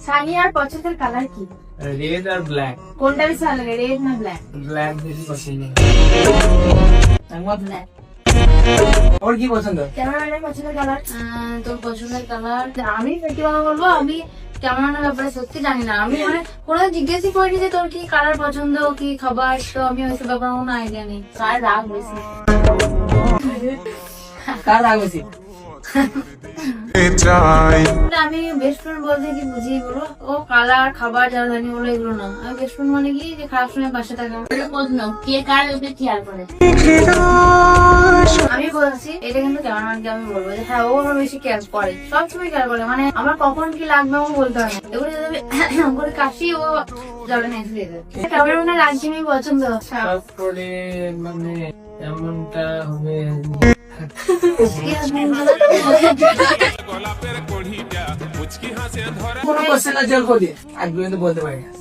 সানিয়ার পছন্দের কালার কি? রেড আর ব্ল্যাক। কোনটা বেশি ভালো লাগে, রেড না ব্ল্যাক? ব্ল্যাক বেশি পছন্দ। ব্ল্যাক। ওর কি পছন্দ? ক্যামেরাম্যানের পছন্দের কালার? তোর পছন্দের কালার আমি কি বলবো, আমি ক্যামেরার ব্যাপারে সত্যি জানি না। আমি মানে কোনো জিজ্ঞেসই করিনি যে তোর কি কালার পছন্দ, কি খাবার, তো আমি ওইসব ব্যাপারে কোনো আইডিয়া নেই। কার রাগ বেশি? কার রাগ বেশি? আমি বেস্ট ফ্রেন্ড বলতে কি বুঝি বলো, ও কালার খাবার যারা জানি বলো এগুলো না। আমি বেস্ট ফ্রেন্ড মানে কি যে খারাপ সময় পাশে থাকা। প্রশ্ন কে কার ওকে কেয়ার করে। আমি বলছি এটা কিন্তু ক্যামেরাম্যানকে আমি বলবো যে হ্যাঁ ও আমার বেশি কেয়ার করে, সবসময় কেয়ার করে। মানে আমার কখন কি লাগবে আমি বলতে হয় না, এগুলো যদি আমি করে কাশি ও জলে নিয়ে দিয়ে দেবে। ক্যামেরাম্যানের রাজ্যে আমি পছন্দ। তারপরে মানে এমনটা হবে কোনো কোশ্চেন আছে ওর করি আজ পর্যন্ত বলতে পারি না।